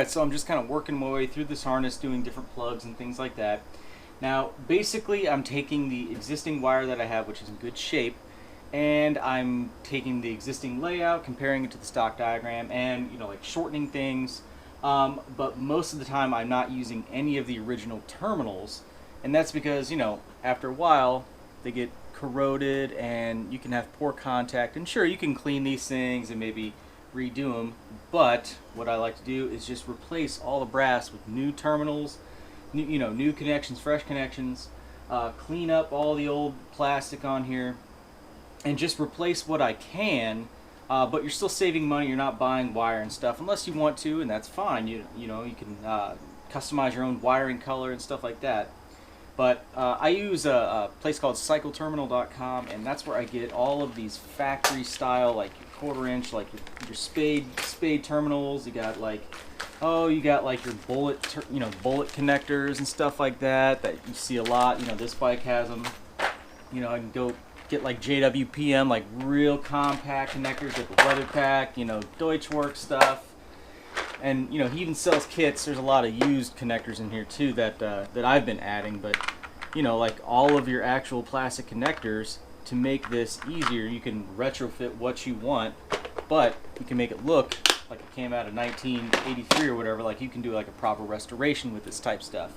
Alright, so I'm just kind of working my way through this harness, doing different plugs and things like that. Now, basically, I'm taking the existing wire that I have, which is in good shape, and I'm taking the existing layout, comparing it to the stock diagram, and, you know, like shortening things. But most of the time, I'm not using any of the original terminals, and that's because, you know, after a while, they get corroded and you can have poor contact. And sure, you can clean these things and maybe redo them, but what I like to do is just replace all the brass with new terminals, new connections, fresh connections, clean up all the old plastic on here, and just replace what I can. But you're still saving money. You're not buying wire and stuff unless you want to, and that's fine. You can customize your own wiring color and stuff like that. But I use a place called cycleterminal.com, and that's where I get all of these factory style, like your 1/4 inch, like your spade terminals. You got like your bullet connectors and stuff like that you see a lot. You know, this bike has them. You know, I can go get like JWPM, like real compact connectors, like the WeatherPack, Deutschwerk stuff. And he even sells kits. There's a lot of used connectors in here too that I've been adding. But like all of your actual plastic connectors, to make this easier, you can retrofit what you want, but you can make it look like it came out of 1983 or whatever. Like you can do like a proper restoration with this type stuff.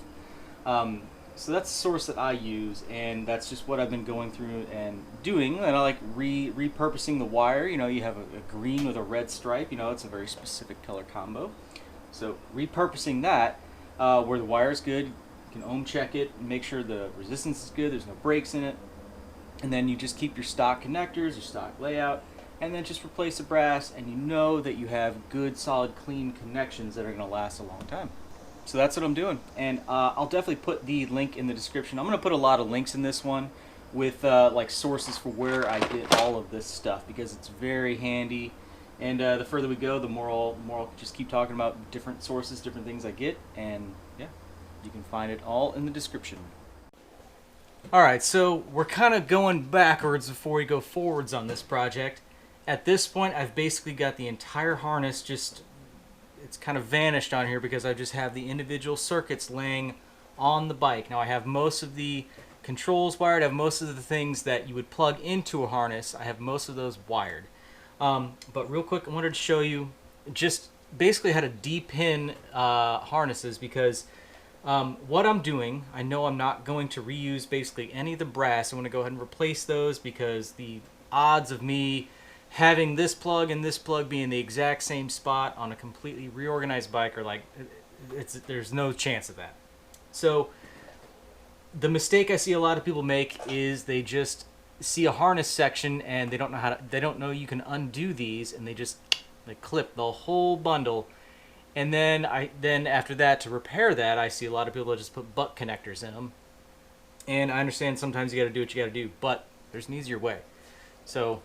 So that's the source that I use, and that's just what I've been going through and doing. And I like repurposing the wire. You have a green with a red stripe. It's a very specific color combo. So repurposing that where the wire is good, you can ohm check it and make sure the resistance is good, there's no breaks in it. And then you just keep your stock connectors, your stock layout, and then just replace the brass, and you know that you have good, solid, clean connections that are going to last a long time. So that's what I'm doing, and I'll definitely put the link in the description. I'm going to put a lot of links in this one with like sources for where I get all of this stuff, because it's very handy. And the further we go, the more I'll just keep talking about different sources, different things I get, and yeah, you can find it all in the description. Alright, so we're kind of going backwards before we go forwards on this project. At this point, I've basically got the entire harness it's kind of vanished on here because I just have the individual circuits laying on the bike. Now I have most of the controls wired, I have most of the things that you would plug into a harness, I have most of those wired. But real quick, I wanted to show you just basically how to de-pin harnesses, because what I'm doing, I know I'm not going to reuse basically any of the brass. I'm going to go ahead and replace those, because the odds of me having this plug and this plug being the exact same spot on a completely reorganized bike are like, there's no chance of that. So the mistake I see a lot of people make is they just see a harness section and they don't know you can undo these, and they clip the whole bundle. And then after that, to repair that, I see a lot of people that just put butt connectors in them. And I understand sometimes you got to do what you got to do, but there's an easier way. So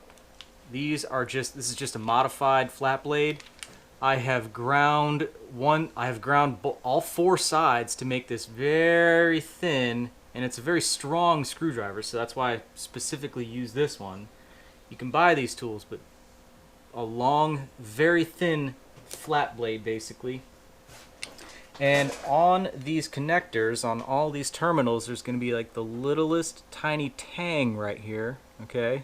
this is just a modified flat blade. I have ground all 4 sides to make this very thin, and it's a very strong screwdriver, so that's why I specifically use this one. You can buy these tools, but a long, very thin flat blade basically. And on these connectors, on all these terminals, there's going to be like the littlest tiny tang right here, okay?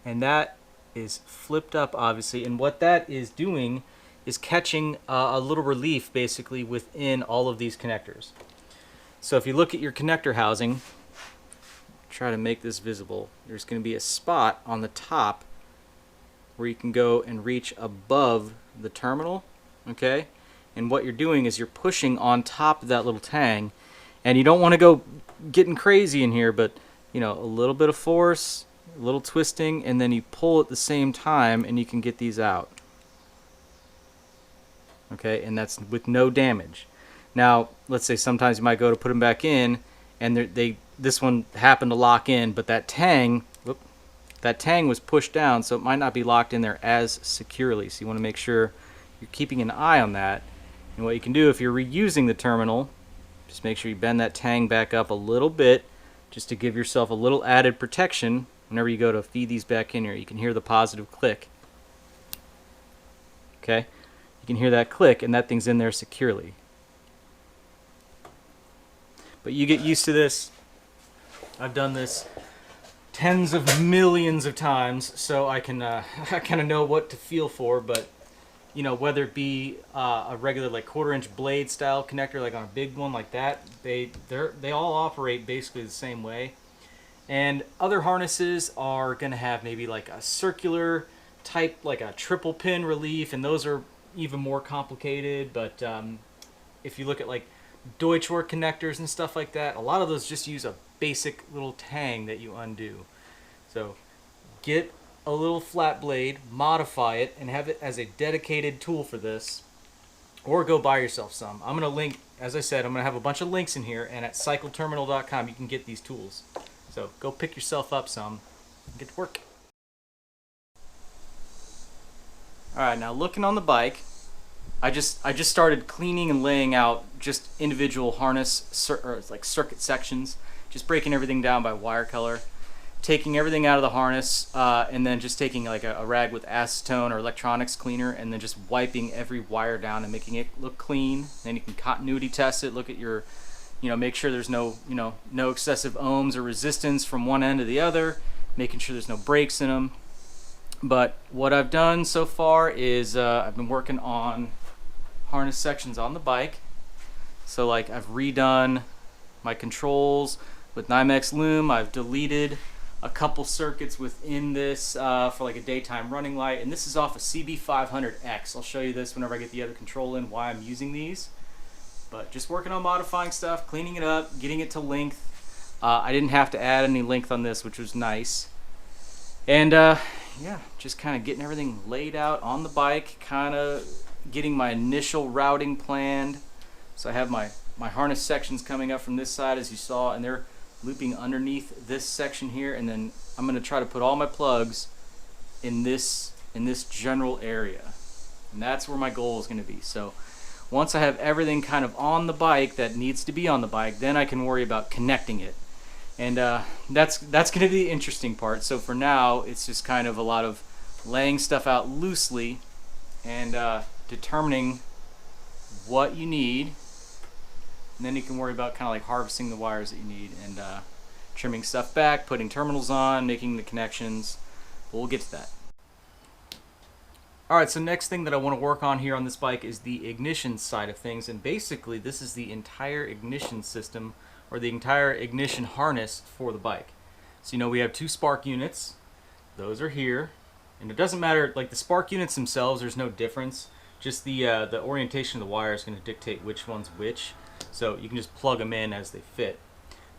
And that is flipped up, obviously, and what that is doing is catching a little relief basically within all of these connectors. So if you look at your connector housing, try to make this visible, there's going to be a spot on the top where you can go and reach above the terminal, okay? And what you're doing is you're pushing on top of that little tang, and you don't want to go getting crazy in here, but a little bit of force, a little twisting, and then you pull at the same time, and you can get these out. Okay, and that's with no damage. Now, let's say sometimes you might go to put them back in, and this one happened to lock in, but that tang was pushed down, so it might not be locked in there as securely. So you want to make sure you're keeping an eye on that. And what you can do if you're reusing the terminal, just make sure you bend that tang back up a little bit, just to give yourself a little added protection. Whenever you go to feed these back in here, you can hear the positive click. Okay, You can hear that click, and that thing's in there securely. But you get used to this. I've done this tens of millions of times, so I can I kind of know what to feel for. But you know, whether it be a regular like 1/4-inch blade style connector, like on a big one like that, they all operate basically the same way. And other harnesses are going to have maybe like a circular type, like a triple pin relief, and those are even more complicated. But if you look at like Deutschwerk connectors and stuff like that, a lot of those just use a basic little tang that you undo. So get a little flat blade, modify it, and have it as a dedicated tool for this, or go buy yourself some. I'm going to link, as I said, I'm going to have a bunch of links in here, and at cycleterminal.com you can get these tools. So go pick yourself up some and get to work. Alright, now looking on the bike, I just started cleaning and laying out just individual harness like circuit sections, just breaking everything down by wire color, taking everything out of the harness, and then just taking like a rag with acetone or electronics cleaner, and then just wiping every wire down and making it look clean. Then you can continuity test it, look at your, make sure there's no excessive ohms or resistance from one end to the other, making sure there's no breaks in them. But what I've done so far is I've been working on harness sections on the bike. So like I've redone my controls with Nymex Lume. I've deleted a couple circuits within this for like a daytime running light, and this is off a CB500X. I'll show you this whenever I get the other control in, why I'm using these. But just working on modifying stuff, cleaning it up, getting it to length. I didn't have to add any length on this, which was nice. And yeah, just kind of getting everything laid out on the bike, kind of getting my initial routing planned. So I have my harness sections coming up from this side, as you saw, and they're looping underneath this section here, and then I'm going to try to put all my plugs in this general area, and that's where my goal is going to be. So once I have everything kind of on the bike that needs to be on the bike, then I can worry about connecting it, and that's going to be the interesting part. So for now, it's just kind of a lot of laying stuff out loosely and determining what you need. And then you can worry about kind of like harvesting the wires that you need and trimming stuff back, putting terminals on, making the connections. We'll get to that. Alright, so next thing that I want to work on here on this bike is the ignition side of things. And basically this is the entire ignition system, or the entire ignition harness for the bike. So we have two spark units. Those are here. And it doesn't matter, like the spark units themselves, there's no difference. Just the orientation of the wire is going to dictate which one's which. So you can just plug them in as they fit.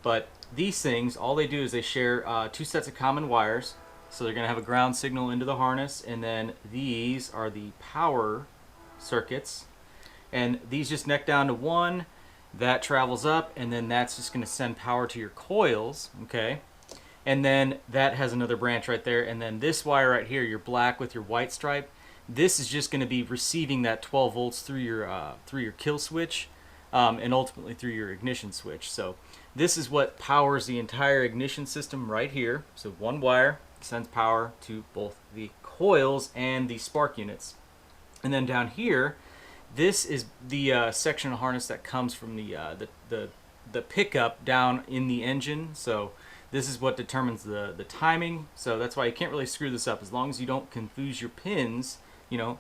But these things, all they do is they share two sets of common wires. So they're going to have a ground signal into the harness, and then these are the power circuits. And these just neck down to one, that travels up, and then that's just going to send power to your coils, okay? And then that has another branch right there, and then this wire right here, your black with your white stripe, this is just going to be receiving that 12 volts through your kill switch. And ultimately through your ignition switch. So this is what powers the entire ignition system right here. So one wire sends power to both the coils and the spark units. And then down here, this is the section of harness that comes from the pickup down in the engine. So this is what determines the timing. So that's why you can't really screw this up as long as you don't confuse your pins.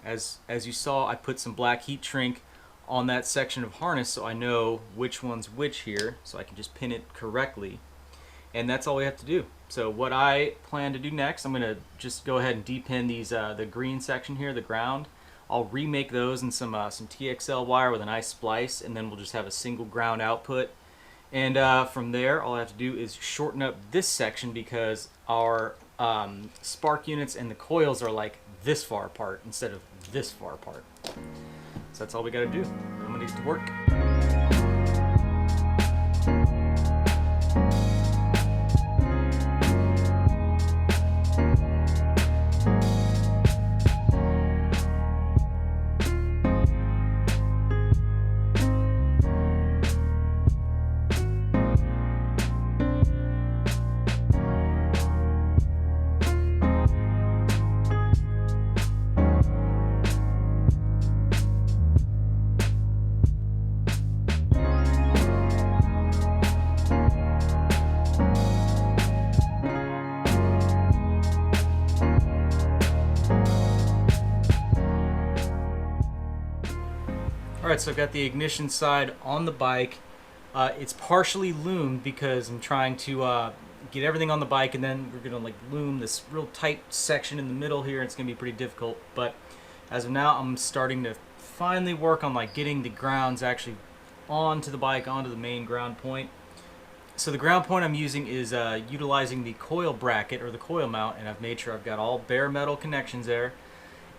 As you saw, I put some black heat shrink on that section of harness so I know which one's which here, so I can just pin it correctly. And that's all we have to do. So what I plan to do next, I'm going to just go ahead and depin these the green section here, the ground. I'll remake those in some TXL wire with a nice splice, and then we'll just have a single ground output. And from there, all I have to do is shorten up this section, because our spark units and the coils are like this far apart instead of this far apart. So that's all we got to do. I'm going to get to work. Alright, so I've got the ignition side on the bike. It's partially loomed because I'm trying to get everything on the bike, and then we're going to like loom this real tight section in the middle here. It's going to be pretty difficult, but as of now I'm starting to finally work on like getting the grounds actually onto the bike, onto the main ground point. So the ground point I'm using is utilizing the coil bracket or the coil mount, and I've made sure I've got all bare metal connections there,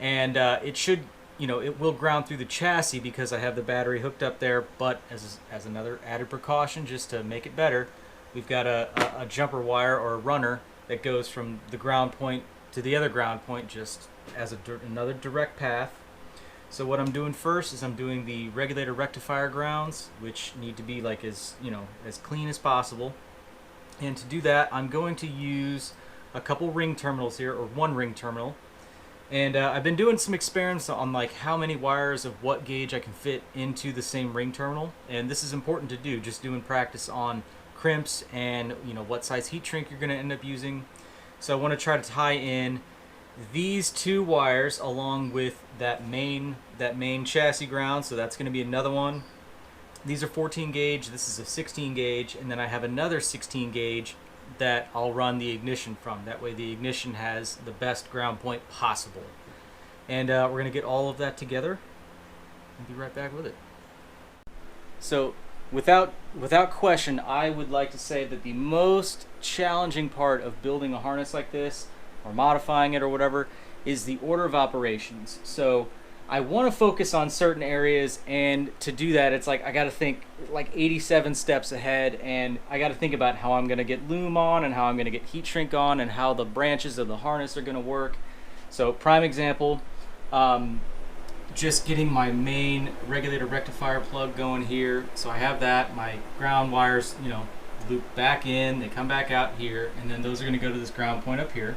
and it should, you know, it will ground through the chassis because I have the battery hooked up there. But as another added precaution, just to make it better, we've got a jumper wire or a runner that goes from the ground point to the other ground point, just as another direct path. So what I'm doing first is I'm doing the regulator rectifier grounds, which need to be like as clean as possible. And to do that, I'm going to use a couple ring terminals here, or one ring terminal. And I've been doing some experiments on like how many wires of what gauge I can fit into the same ring terminal. And this is important to do, just doing practice on crimps and, you know, what size heat shrink you're going to end up using. So I want to try to tie in these two wires along with that main chassis ground. So that's going to be another one. These are 14 gauge, this is a 16 gauge, and then I have another 16 gauge that I'll run the ignition from. That way the ignition has the best ground point possible. And we're going to get all of that together and be right back with it. So without question, I would like to say that the most challenging part of building a harness like this, or modifying it or whatever, is the order of operations. So I want to focus on certain areas, and to do that it's like I got to think like 87 steps ahead, and I got to think about how I'm going to get loom on and how I'm going to get heat shrink on and how the branches of the harness are going to work. So prime example, just getting my main regulator rectifier plug going here. So I have that, my ground wires, you know, loop back in, they come back out here, and then those are going to go to this ground point up here.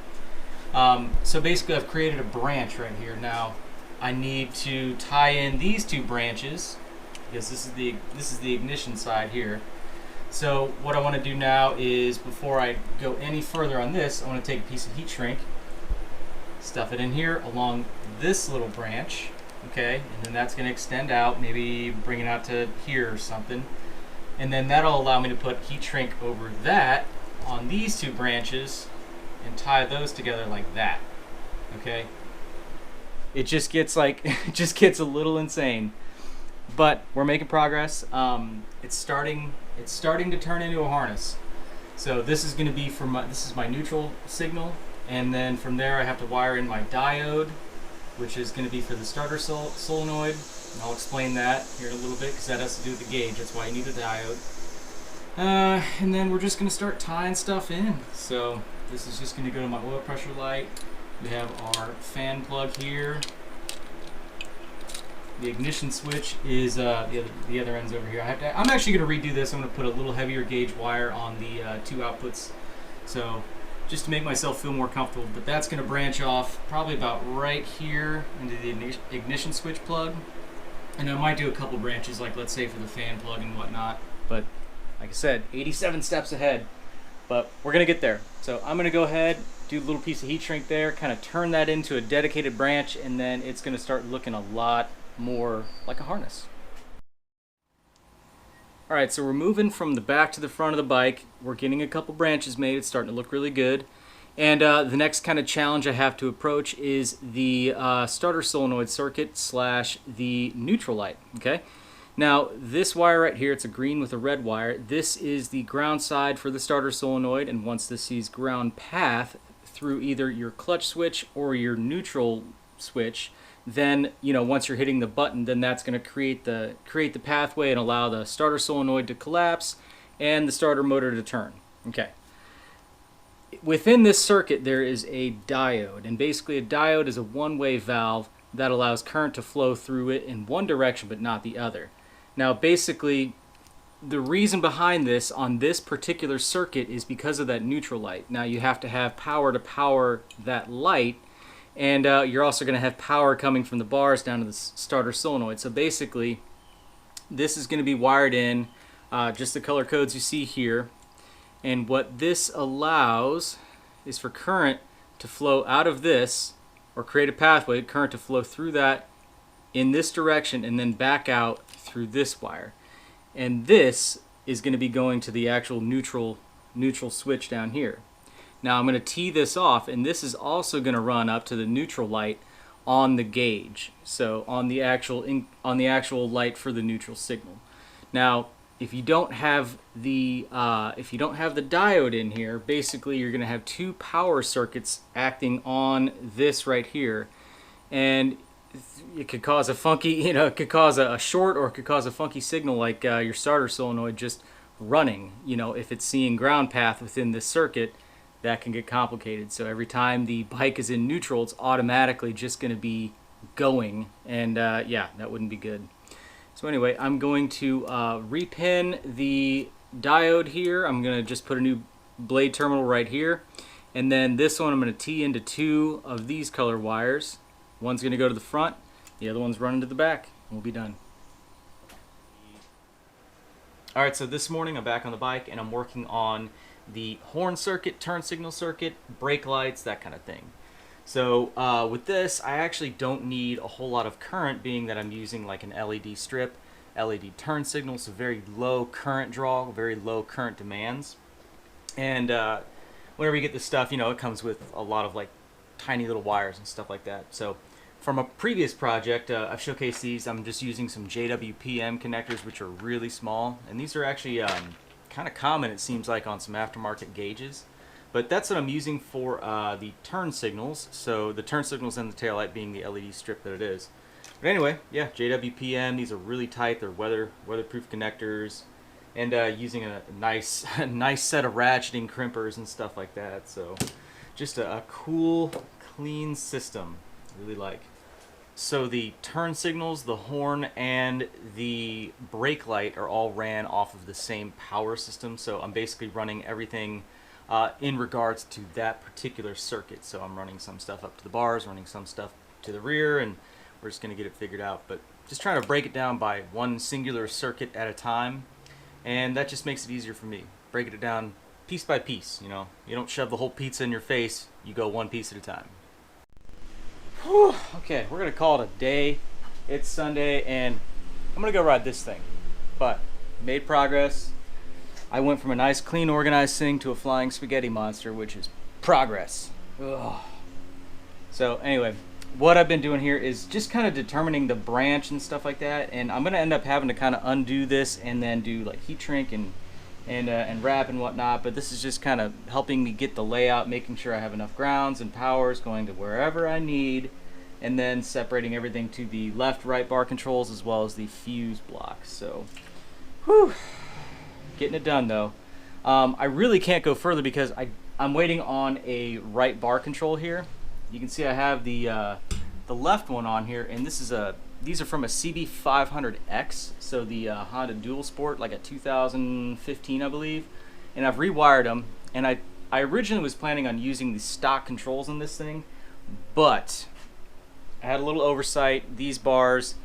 So basically I've created a branch right here. Now I need to tie in these two branches because this is the ignition side here. So what I want to do now is, before I go any further on this, I want to take a piece of heat shrink, stuff it in here along this little branch, okay, and then that's going to extend out, maybe bring it out to here or something, and then that'll allow me to put heat shrink over that on these two branches and tie those together like that. Okay, it just gets like it just gets a little insane, but we're making progress. It's starting to turn into a harness. So this is going to be for this is my neutral signal, and then from there I have to wire in my diode, which is going to be for the starter solenoid, and I'll explain that here in a little bit because that has to do with the gauge. That's why you need a diode. And then we're just going to start tying stuff in. So this is just going to go to my oil pressure light. We have our fan plug here. The ignition switch is the other end's over here. I'm actually going to redo this. I'm going to put a little heavier gauge wire on the two outputs, so just to make myself feel more comfortable. But that's going to branch off probably about right here into the ignition switch plug, and I might do a couple branches, like let's say for the fan plug and whatnot. But like I said, 87 steps ahead, but we're going to get there. So I'm going to go ahead, do a little piece of heat shrink there, kind of turn that into a dedicated branch, and then it's going to start looking a lot more like a harness. Alright, so we're moving from the back to the front of the bike. We're getting a couple branches made. It's starting to look really good. And the next kind of challenge I have to approach is the starter solenoid circuit slash the neutral light. Okay, now this wire right here, it's a green with a red wire. This is the ground side for the starter solenoid, and once this sees ground path through either your clutch switch or your neutral switch, then, you know, once you're hitting the button, then that's going to create the pathway and allow the starter solenoid to collapse and the starter motor to turn. Okay. Within this circuit there is a diode, and basically a diode is a one-way valve that allows current to flow through it in one direction but not the other. Now basically the reason behind this on this particular circuit is because of that neutral light. Now you have to have power to power that light, and you're also going to have power coming from the bars down to the starter solenoid. So basically this is going to be wired in just the color codes you see here, and what this allows is for current to flow out of this, or create a pathway, current to flow through that in this direction and then back out through this wire, and this is going to be going to the actual neutral switch down here. Now I'm going to tee this off, and this is also going to run up to the neutral light on the gauge, so on the actual light for the neutral signal. Now if you don't have the diode in here, basically you're going to have two power circuits acting on this right here, and it could cause a funky, it could cause a short, or it could cause a funky signal like your starter solenoid just running. If it's seeing ground path within this circuit, that can get complicated. So every time the bike is in neutral, it's automatically just going to be going, and yeah, that wouldn't be good. So anyway, I'm going to repin the diode here. I'm going to just put a new blade terminal right here, and then this one I'm going to tee into two of these color wires. One's going to go to the front, the other one's running to the back, and we'll be done. Alright, so this morning I'm back on the bike and I'm working on the horn circuit, turn signal circuit, brake lights, that kind of thing. So with this, I actually don't need a whole lot of current, being that I'm using like an LED strip, LED turn signal, so very low current draw, very low current demands. And whenever you get this stuff, it comes with a lot of like tiny little wires and stuff like that. So from a previous project, I've showcased these. I'm just using some JWPM connectors, which are really small, and these are actually kind of common, it seems like, on some aftermarket gauges. But that's what I'm using for the turn signals. So the turn signals and the taillight being the LED strip that it is. But anyway, yeah, JWPM. These are really tight. They're weatherproof connectors, and using a nice set of ratcheting crimpers and stuff like that. So just a cool, clean system. I really like. So the turn signals, the horn, and the brake light are all ran off of the same power system. So I'm basically running everything in regards to that particular circuit. So I'm running some stuff up to the bars, running some stuff to the rear, and we're just going to get it figured out. But just trying to break it down by one singular circuit at a time, and that just makes it easier for me. Breaking it down piece by piece, you don't shove the whole pizza in your face, you go one piece at a time. Whew. Okay, we're going to call it a day. It's Sunday, and I'm going to go ride this thing. But made progress. I went from a nice, clean, organized thing to a flying spaghetti monster, which is progress. Ugh. So anyway, what I've been doing here is just kind of determining the branch and stuff like that, and I'm going to end up having to kind of undo this and then do like heat shrink and wrap and whatnot. But this is just kind of helping me get the layout, making sure I have enough grounds and powers going to wherever I need, and then separating everything to the left, right bar controls as well as the fuse blocks. So, whew. Getting it done though. I really can't go further because I'm waiting on a right bar control here. You can see I have the left one on here, and these are from a CB500X, so the Honda Dual Sport, like a 2015 I believe, and I've rewired them. And I originally was planning on using the stock controls in this thing, but I had a little oversight. These bars,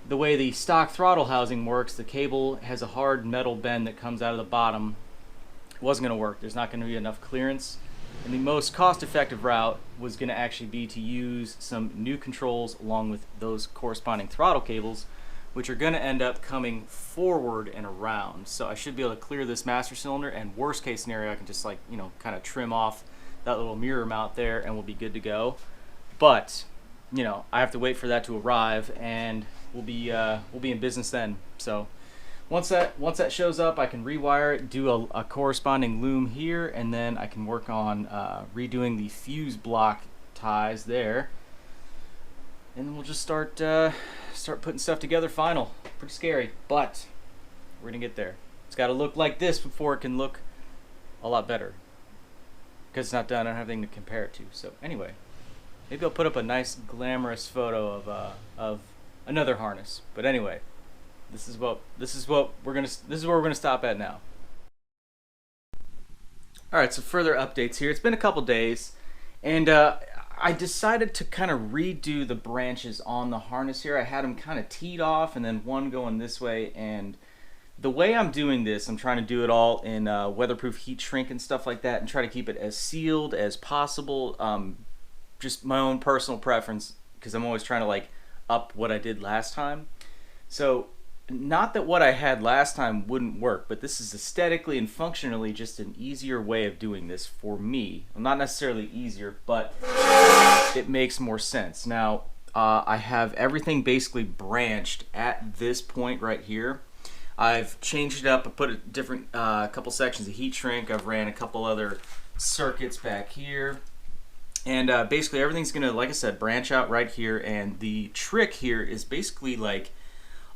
the way the stock throttle housing works, the cable has a hard metal bend that comes out of the bottom. It wasn't going to work. There's not going to be enough clearance. And the most cost-effective route was going to actually be to use some new controls along with those corresponding throttle cables, which are going to end up coming forward and around. So I should be able to clear this master cylinder, and worst case scenario, I can just like, kind of trim off that little mirror mount there and we'll be good to go. But, I have to wait for that to arrive, and we'll be in business then. So once that shows up, I can rewire it, do a corresponding loom here, and then I can work on redoing the fuse block ties there, and then we'll just start putting stuff together. Final. Pretty scary, but we're gonna get there. It's got to look like this before it can look a lot better, because it's not done. I don't have anything to compare it to. So anyway, maybe I'll put up a nice glamorous photo of another harness. But anyway, this is where we're gonna stop at now. All right, so further updates here. It's been a couple days, and I decided to kind of redo the branches on the harness here. I had them kind of teed off, and then one going this way. And the way I'm doing this, I'm trying to do it all in weatherproof heat shrink and stuff like that, and try to keep it as sealed as possible. Just my own personal preference, because I'm always trying to like up what I did last time. So not that what I had last time wouldn't work, but this is aesthetically and functionally just an easier way of doing this for me. Well, not necessarily easier, but it makes more sense. Now, I have everything basically branched at this point right here. I've changed it up. I put a different couple sections of heat shrink. I've ran a couple other circuits back here. And basically everything's gonna, like I said, branch out right here. And the trick here is basically like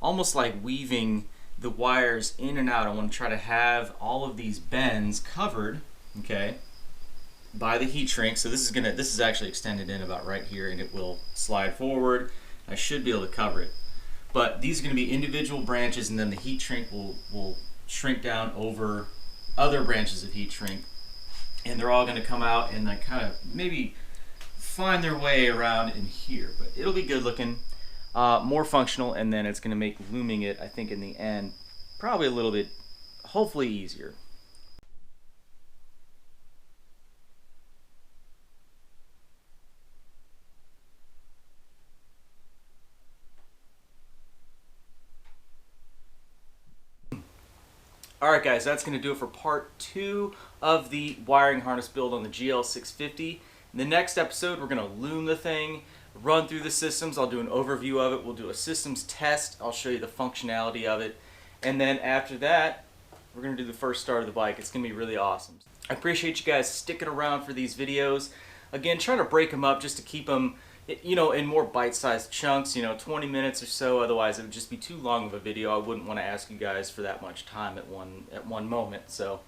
almost like weaving the wires in and out. I want to try to have all of these bends covered, okay, by the heat shrink. So this is actually extended in about right here, and it will slide forward. I should be able to cover it. But these are going to be individual branches, and then the heat shrink will shrink down over other branches of heat shrink, and they're all going to come out and like kind of maybe find their way around in here. But it'll be good looking. More functional, and then it's going to make looming it, I think, in the end, probably a little bit, hopefully, easier. Alright guys, that's going to do it for part 2 of the wiring harness build on the GL650. In the next episode, we're going to loom the thing, run through the systems. I'll do an overview of it. We'll do a systems test. I'll show you the functionality of it. And then after that, we're going to do the first start of the bike. It's going to be really awesome. I appreciate you guys sticking around for these videos. Again, try to break them up just to keep them, you know, in more bite-sized chunks, 20 minutes or so. Otherwise, it would just be too long of a video. I wouldn't want to ask you guys for that much time at one moment. So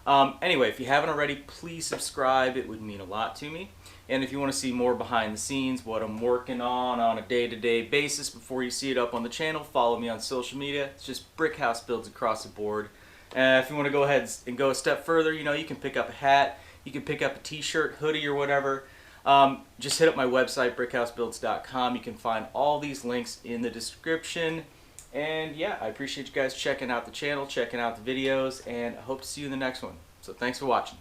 anyway, if you haven't already, please subscribe. It would mean a lot to me. And if you want to see more behind the scenes, what I'm working on a day-to-day basis before you see it up on the channel, follow me on social media. It's just brick house builds across the board. If you want to go ahead and go a step further, you can pick up a hat, you can pick up a t-shirt, hoodie, or whatever. Just hit up my website, brickhousebuilds.com. You can find all these links in the description. And yeah, I appreciate you guys checking out the channel, checking out the videos, and I hope to see you in the next one. So thanks for watching.